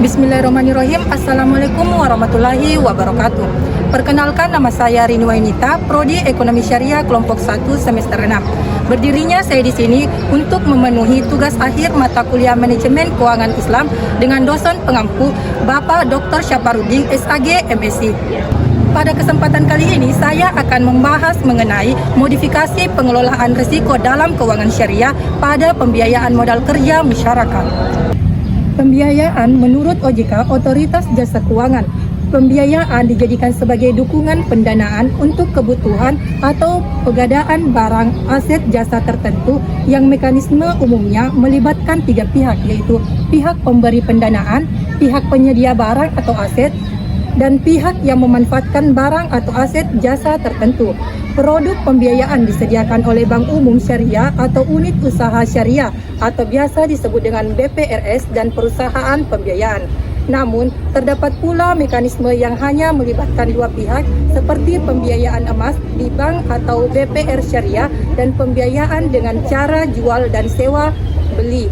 Bismillahirrahmanirrahim. Assalamualaikum warahmatullahi wabarakatuh. Perkenalkan, nama saya Rini Wainita, Prodi Ekonomi Syariah Kelompok 1 semester 6. Berdirinya saya di sini untuk memenuhi tugas akhir mata kuliah Manajemen Keuangan Islam dengan dosen pengampu Bapak Dr. Syaparudin SAG MSc. Pada kesempatan kali ini saya akan membahas mengenai modifikasi pengelolaan risiko dalam keuangan syariah pada pembiayaan modal kerja masyarakat. Pembiayaan menurut OJK, Otoritas Jasa Keuangan. Pembiayaan dijadikan sebagai dukungan pendanaan untuk kebutuhan atau pegadaan barang aset jasa tertentu yang mekanisme umumnya melibatkan tiga pihak, yaitu pihak pemberi pendanaan, pihak penyedia barang atau aset, dan pihak yang memanfaatkan barang atau aset jasa tertentu. Produk pembiayaan disediakan oleh Bank Umum Syariah atau Unit Usaha Syariah atau biasa disebut dengan BPRS dan perusahaan pembiayaan. Namun, terdapat pula mekanisme yang hanya melibatkan dua pihak seperti pembiayaan emas di bank atau BPR Syariah dan pembiayaan dengan cara jual dan sewa beli.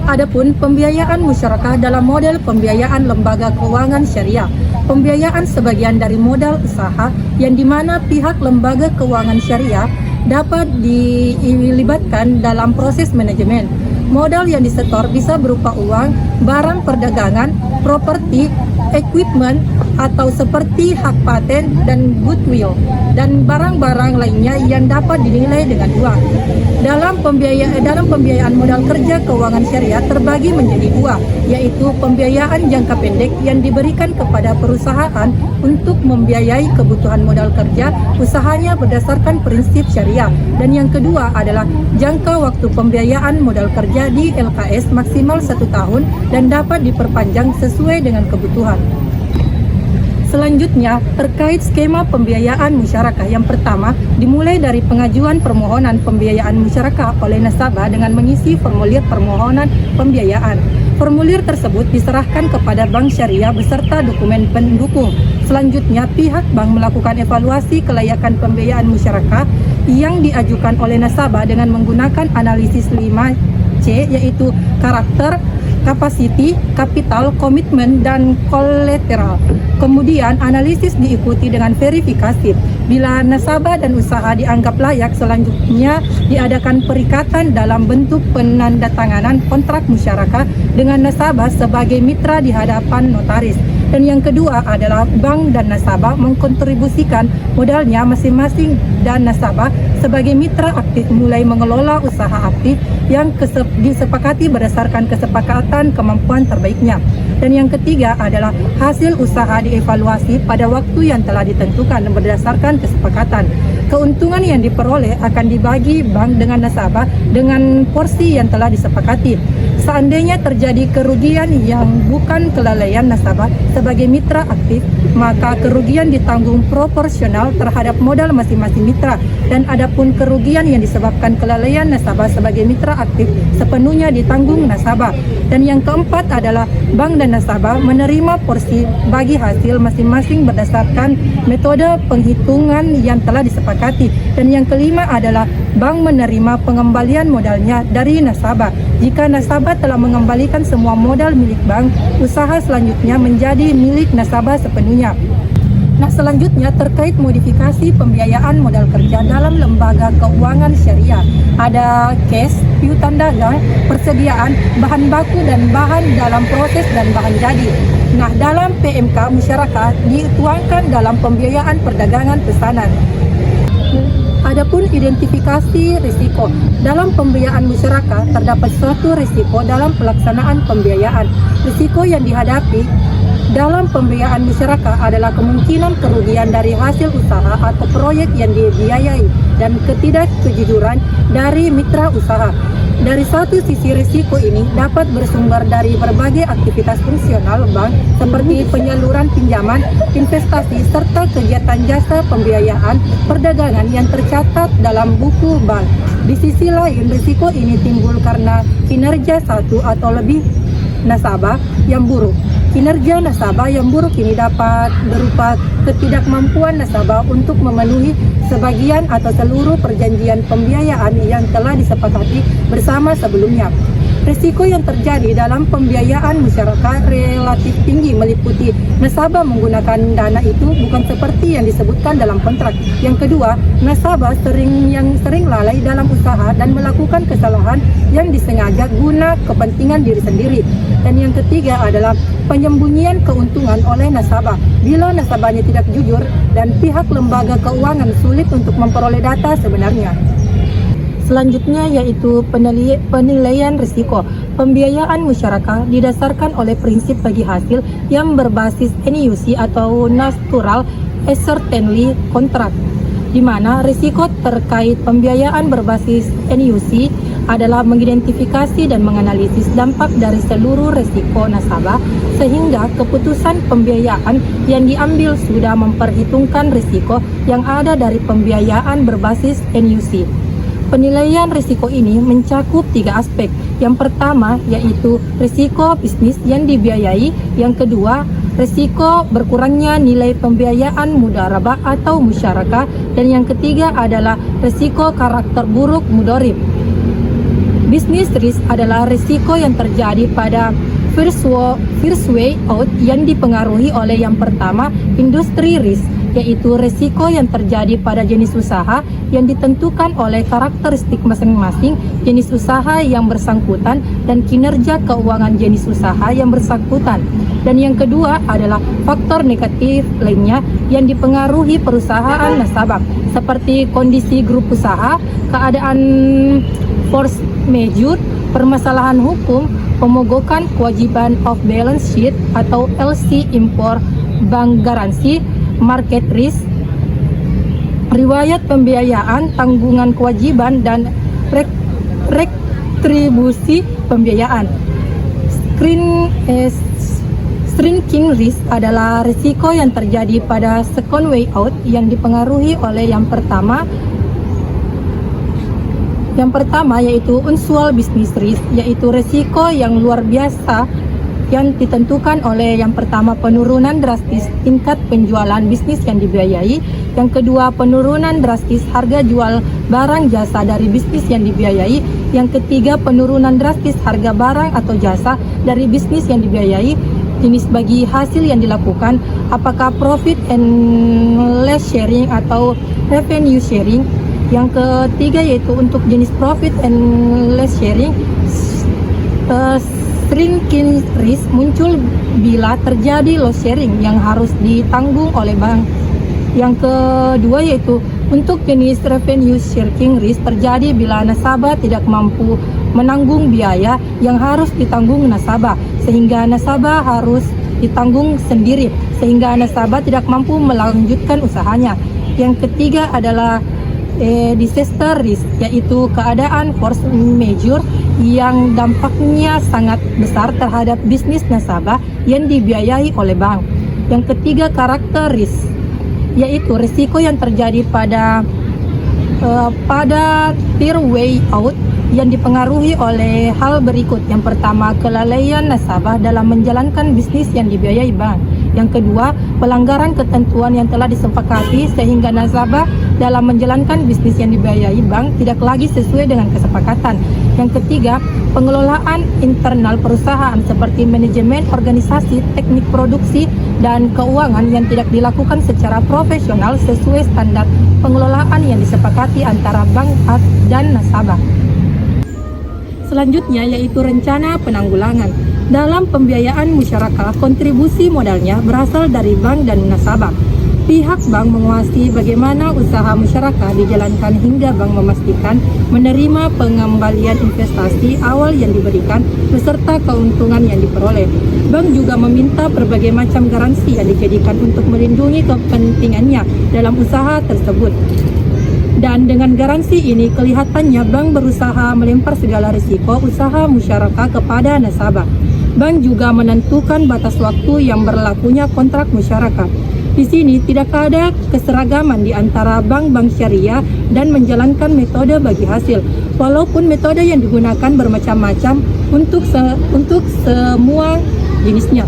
Adapun pembiayaan musyarakah dalam model pembiayaan lembaga keuangan syariah. Pembiayaan sebagian dari modal usaha yang dimana pihak lembaga keuangan syariah dapat dilibatkan dalam proses manajemen. Modal yang disetor bisa berupa uang, barang perdagangan, properti, equipment, atau seperti hak paten dan goodwill, dan barang-barang lainnya yang dapat dinilai dengan uang. Dalam pembiayaan modal kerja keuangan syariah terbagi menjadi dua, yaitu pembiayaan jangka pendek yang diberikan kepada perusahaan untuk membiayai kebutuhan modal kerja usahanya berdasarkan prinsip syariah, dan yang kedua adalah jangka waktu pembiayaan modal kerja di LKS maksimal 1 tahun dan dapat diperpanjang sesuai dengan kebutuhan. Selanjutnya, terkait skema pembiayaan musyarakah. Yang pertama, dimulai dari pengajuan permohonan pembiayaan musyarakah oleh nasabah dengan mengisi formulir permohonan pembiayaan. Formulir tersebut diserahkan kepada bank syariah beserta dokumen pendukung. Selanjutnya, pihak bank melakukan evaluasi kelayakan pembiayaan musyarakah yang diajukan oleh nasabah dengan menggunakan analisis 5C, yaitu karakter, kapasiti, kapital, komitmen, dan kolateral. Kemudian analisis diikuti dengan verifikasi. Bila nasabah dan usaha dianggap layak, selanjutnya diadakan perikatan dalam bentuk penandatanganan kontrak musyarakah dengan nasabah sebagai mitra di hadapan notaris. Dan yang kedua adalah bank dan nasabah mengkontribusikan modalnya masing-masing dan nasabah sebagai mitra aktif mulai mengelola usaha aktif yang disepakati berdasarkan kesepakatan kemampuan terbaiknya. Dan yang ketiga adalah hasil usaha dievaluasi pada waktu yang telah ditentukan berdasarkan kesepakatan. Keuntungan yang diperoleh akan dibagi bank dengan nasabah dengan porsi yang telah disepakati. Seandainya terjadi kerugian yang bukan kelalaian nasabah sebagai mitra aktif, maka kerugian ditanggung proporsional terhadap modal masing-masing mitra, dan adapun kerugian yang disebabkan kelalaian nasabah sebagai mitra aktif sepenuhnya ditanggung nasabah. Dan yang keempat adalah bank dan nasabah menerima porsi bagi hasil masing-masing berdasarkan metode penghitungan yang telah disepakati. Dan yang kelima adalah bank menerima pengembalian modalnya dari nasabah. Jika nasabah telah mengembalikan semua modal milik bank, usaha selanjutnya menjadi milik nasabah sepenuhnya. Nah, selanjutnya terkait modifikasi pembiayaan modal kerja dalam lembaga keuangan syariah. Ada cash, piutang dagang, persediaan, bahan baku dan bahan dalam proses dan bahan jadi. Nah, dalam PMK masyarakat dituangkan dalam pembiayaan perdagangan pesanan. Adapun identifikasi risiko. Dalam pembiayaan masyarakat terdapat suatu risiko dalam pelaksanaan pembiayaan. Risiko yang dihadapi dalam pembiayaan masyarakat adalah kemungkinan kerugian dari hasil usaha atau proyek yang dibiayai dan ketidakjujuran dari mitra usaha. Dari satu sisi, risiko ini dapat bersumber dari berbagai aktivitas fungsional bank seperti penyaluran pinjaman, investasi, serta kegiatan jasa pembiayaan perdagangan yang tercatat dalam buku bank. Di sisi lain, risiko ini timbul karena kinerja satu atau lebih nasabah yang buruk. Kinerja nasabah yang buruk ini dapat berupa ketidakmampuan nasabah untuk memenuhi sebagian atau seluruh perjanjian pembiayaan yang telah disepakati bersama sebelumnya. Risiko yang terjadi dalam pembiayaan masyarakat relatif tinggi meliputi nasabah menggunakan dana itu bukan seperti yang disebutkan dalam kontrak. Yang kedua, nasabah sering lalai dalam usaha dan melakukan kesalahan yang disengaja guna kepentingan diri sendiri. Dan yang ketiga adalah penyembunyian keuntungan oleh nasabah. Bila nasabahnya tidak jujur dan pihak lembaga keuangan sulit untuk memperoleh data sebenarnya. Selanjutnya yaitu penilaian risiko. Pembiayaan masyarakat didasarkan oleh prinsip bagi hasil yang berbasis NUC atau Natural Ascertainly Contract, di mana risiko terkait pembiayaan berbasis NUC adalah mengidentifikasi dan menganalisis dampak dari seluruh risiko nasabah sehingga keputusan pembiayaan yang diambil sudah memperhitungkan risiko yang ada dari pembiayaan berbasis NUC. Penilaian risiko ini mencakup 3 aspek. Yang pertama yaitu risiko bisnis yang dibiayai, yang kedua risiko berkurangnya nilai pembiayaan mudharabah atau musyarakah, dan yang ketiga adalah risiko karakter buruk mudharib. Business risk adalah risiko yang terjadi pada first way out yang dipengaruhi oleh yang pertama industri risk, yaitu risiko yang terjadi pada jenis usaha yang ditentukan oleh karakteristik masing-masing jenis usaha yang bersangkutan dan kinerja keuangan jenis usaha yang bersangkutan. Dan yang kedua adalah faktor negatif lainnya yang dipengaruhi perusahaan nasabah, seperti kondisi grup usaha, keadaan force majeure, permasalahan hukum, pemogokan kewajiban off balance sheet atau LC impor, bank garansi, market risk, riwayat pembiayaan, tanggungan kewajiban, dan retribusi pembiayaan. Shrinking risk adalah risiko yang terjadi pada second way out yang dipengaruhi oleh yang pertama yaitu unusual business risk, yaitu risiko yang luar biasa yang ditentukan oleh yang pertama penurunan drastis tingkat penjualan bisnis yang dibiayai, yang kedua penurunan drastis harga jual barang jasa dari bisnis yang dibiayai, yang ketiga penurunan drastis harga barang atau jasa dari bisnis yang dibiayai, jenis bagi hasil yang dilakukan, apakah profit and loss sharing atau revenue sharing. Yang ketiga yaitu untuk jenis profit and loss sharing, shrinking risk muncul bila terjadi loss sharing yang harus ditanggung oleh bank. Yang kedua yaitu untuk jenis revenue sharing risk terjadi bila nasabah tidak mampu menanggung biaya yang harus ditanggung nasabah, sehingga nasabah harus ditanggung sendiri, sehingga nasabah tidak mampu melanjutkan usahanya. Yang ketiga adalah disaster risk, yaitu keadaan force majeure yang dampaknya sangat besar terhadap bisnis nasabah yang dibiayai oleh bank. Yang ketiga karakter risk, yaitu risiko yang terjadi pada third way out yang dipengaruhi oleh hal berikut. Yang pertama, kelalaian nasabah dalam menjalankan bisnis yang dibiayai bank. Yang kedua, pelanggaran ketentuan yang telah disepakati sehingga nasabah dalam menjalankan bisnis yang dibiayai bank tidak lagi sesuai dengan kesepakatan. Yang ketiga, pengelolaan internal perusahaan seperti manajemen organisasi, teknik produksi, dan keuangan yang tidak dilakukan secara profesional sesuai standar pengelolaan yang disepakati antara bank dan nasabah. Selanjutnya yaitu rencana penanggulangan. Dalam pembiayaan masyarakat, kontribusi modalnya berasal dari bank dan nasabah. Pihak bank menguasai bagaimana usaha masyarakat dijalankan hingga bank memastikan menerima pengembalian investasi awal yang diberikan beserta keuntungan yang diperoleh. Bank juga meminta berbagai macam garansi yang dijadikan untuk melindungi kepentingannya dalam usaha tersebut. Dan dengan garansi ini kelihatannya bank berusaha melempar segala risiko usaha masyarakat kepada nasabah. Bank juga menentukan batas waktu yang berlakunya kontrak masyarakat. Di sini tidak ada keseragaman di antara bank-bank syariah dan menjalankan metode bagi hasil. Walaupun metode yang digunakan bermacam-macam untuk semua jenisnya.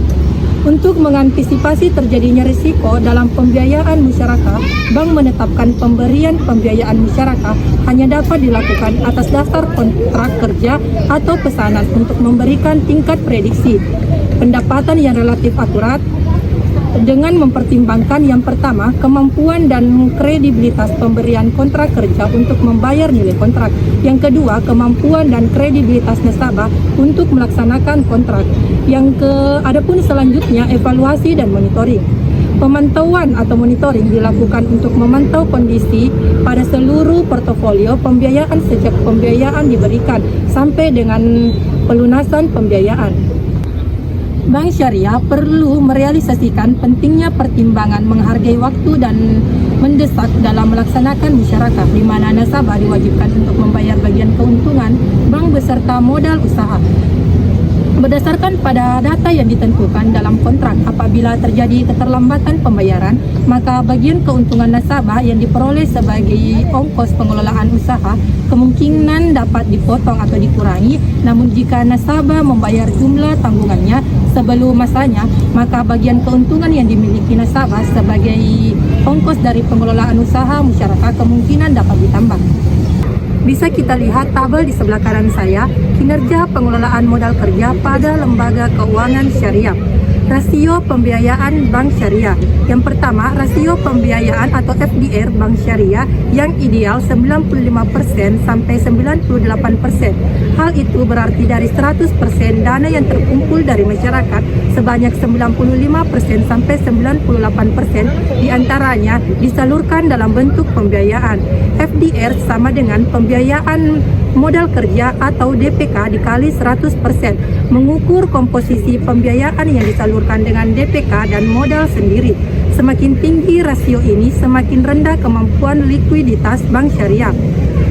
Untuk mengantisipasi terjadinya risiko dalam pembiayaan musyarakah, bank menetapkan pemberian pembiayaan musyarakah hanya dapat dilakukan atas dasar kontrak kerja atau pesanan untuk memberikan tingkat prediksi pendapatan yang relatif akurat dengan mempertimbangkan yang pertama, kemampuan dan kredibilitas pemberian kontrak kerja untuk membayar nilai kontrak. Yang kedua, kemampuan dan kredibilitas nasabah untuk melaksanakan kontrak. Adapun selanjutnya, evaluasi dan monitoring. Pemantauan atau monitoring dilakukan untuk memantau kondisi pada seluruh portofolio pembiayaan sejak pembiayaan diberikan sampai dengan pelunasan pembiayaan. Bank syariah perlu merealisasikan pentingnya pertimbangan menghargai waktu dan mendesak dalam melaksanakan musyarakah, di mana nasabah diwajibkan untuk membayar bagian keuntungan bank beserta modal usaha berdasarkan pada data yang ditentukan dalam kontrak. Apabila terjadi keterlambatan pembayaran, maka bagian keuntungan nasabah yang diperoleh sebagai ongkos pengelolaan usaha kemungkinan dapat dipotong atau dikurangi. Namun jika nasabah membayar jumlah tanggungannya sebelum masanya, maka bagian keuntungan yang dimiliki nasabah sebagai ongkos dari pengelolaan usaha musyarakah kemungkinan dapat ditambah. Bisa kita lihat tabel di sebelah kanan saya, kinerja pengelolaan modal kerja pada lembaga keuangan syariah. Rasio pembiayaan bank syariah. Yang pertama, rasio pembiayaan atau FDR bank syariah yang ideal 95% sampai 98%. Hal itu berarti dari 100% dana yang terkumpul dari masyarakat, sebanyak 95% sampai 98% diantaranya disalurkan dalam bentuk pembiayaan. FDR sama dengan pembiayaan modal kerja atau DPK dikali 100%, mengukur komposisi pembiayaan yang disalurkan dengan DPK dan modal sendiri. Semakin tinggi rasio ini, semakin rendah kemampuan likuiditas bank syariah.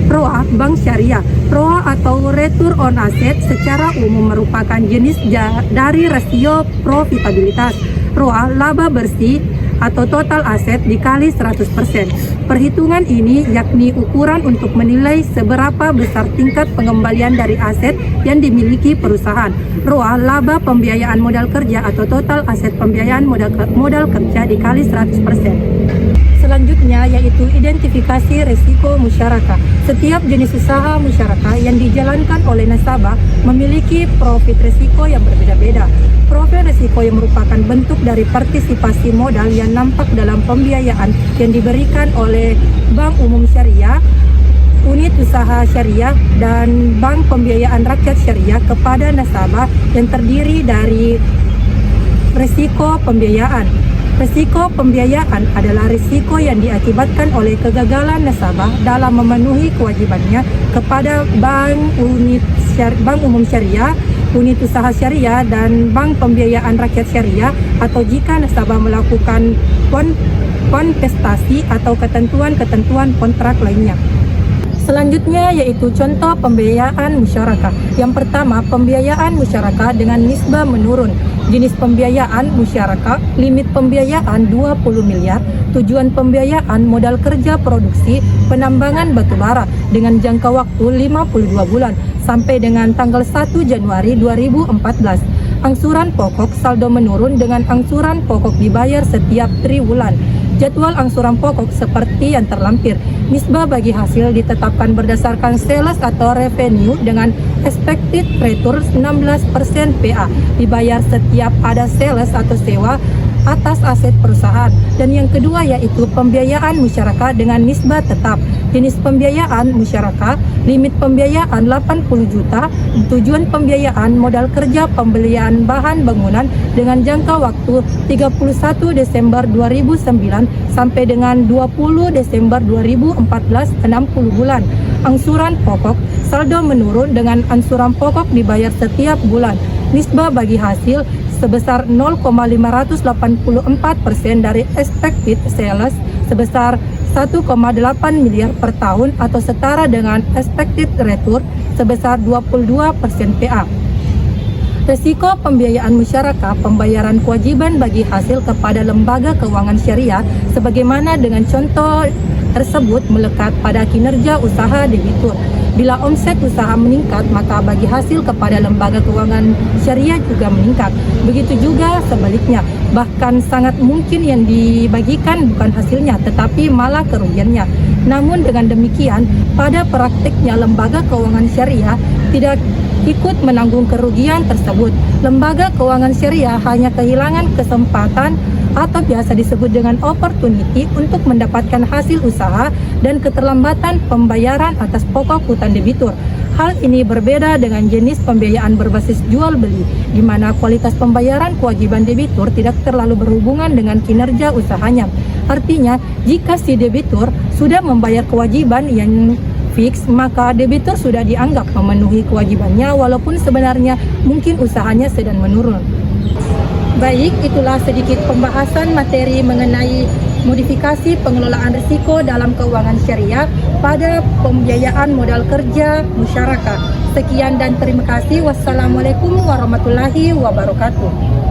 ROA bank syariah. ROA atau Return on Asset secara umum merupakan jenis dari rasio profitabilitas. ROA laba bersih atau total aset dikali 100%. Perhitungan ini yakni ukuran untuk menilai seberapa besar tingkat pengembalian dari aset yang dimiliki perusahaan. ROA laba pembiayaan modal kerja atau total aset pembiayaan modal kerja dikali 100%. Selanjutnya yaitu identifikasi risiko musyarakah. Setiap jenis usaha musyarakah yang dijalankan oleh nasabah memiliki profil risiko yang berbeda-beda. Profil risiko yang merupakan bentuk dari partisipasi modal yang nampak dalam pembiayaan yang diberikan oleh Bank Umum Syariah, unit usaha syariah, dan Bank Pembiayaan Rakyat Syariah kepada nasabah yang terdiri dari risiko pembiayaan. Risiko pembiayaan adalah risiko yang diakibatkan oleh kegagalan nasabah dalam memenuhi kewajibannya kepada Bank Umum Syariah, unit usaha syariah, dan Bank Pembiayaan Rakyat Syariah, atau jika nasabah melakukan kontestasi atau ketentuan-ketentuan kontrak lainnya. Selanjutnya yaitu contoh pembiayaan musyarakah. Yang pertama, pembiayaan musyarakah dengan nisbah menurun. Jenis pembiayaan musyarakah, limit pembiayaan 20 miliar, tujuan pembiayaan modal kerja produksi penambangan batubara dengan jangka waktu 52 bulan sampai dengan tanggal 1 Januari 2014. Angsuran pokok saldo menurun dengan angsuran pokok dibayar setiap triwulan. Jadwal angsuran pokok seperti yang terlampir. Nisbah bagi hasil ditetapkan berdasarkan sales atau revenue dengan expected return 16% PA. Dibayar setiap ada sales atau sewa atas aset perusahaan. Dan yang kedua yaitu pembiayaan musyarakah dengan nisbah tetap. Jenis pembiayaan musyarakah, limit pembiayaan 80 juta, tujuan pembiayaan modal kerja pembelian bahan bangunan dengan jangka waktu 31 Desember 2009 sampai dengan 20 Desember 2014, 60 bulan. Angsuran pokok, saldo menurun dengan angsuran pokok dibayar setiap bulan. Nisbah bagi hasil sebesar 0,584% dari expected sales sebesar 1,8 miliar per tahun atau setara dengan expected return sebesar 22% PA. Risiko pembiayaan musyarakah, pembayaran kewajiban bagi hasil kepada lembaga keuangan syariah sebagaimana dengan contoh tersebut melekat pada kinerja usaha debitur. Bila omset usaha meningkat, maka bagi hasil kepada lembaga keuangan syariah juga meningkat. Begitu juga sebaliknya. Bahkan sangat mungkin yang dibagikan bukan hasilnya, tetapi malah kerugiannya. Namun dengan demikian, pada praktiknya lembaga keuangan syariah tidak ikut menanggung kerugian tersebut. Lembaga keuangan syariah hanya kehilangan kesempatan atau biasa disebut dengan opportunity untuk mendapatkan hasil usaha dan keterlambatan pembayaran atas pokok hutang debitur. Hal ini berbeda dengan jenis pembiayaan berbasis jual beli, di mana kualitas pembayaran kewajiban debitur tidak terlalu berhubungan dengan kinerja usahanya. Artinya, jika si debitur sudah membayar kewajiban yang fix, maka debitur sudah dianggap memenuhi kewajibannya walaupun sebenarnya mungkin usahanya sedang menurun. Baik, itulah sedikit pembahasan materi mengenai modifikasi pengelolaan risiko dalam keuangan syariah pada pembiayaan modal kerja musyarakah. Sekian dan terima kasih. Wassalamualaikum warahmatullahi wabarakatuh.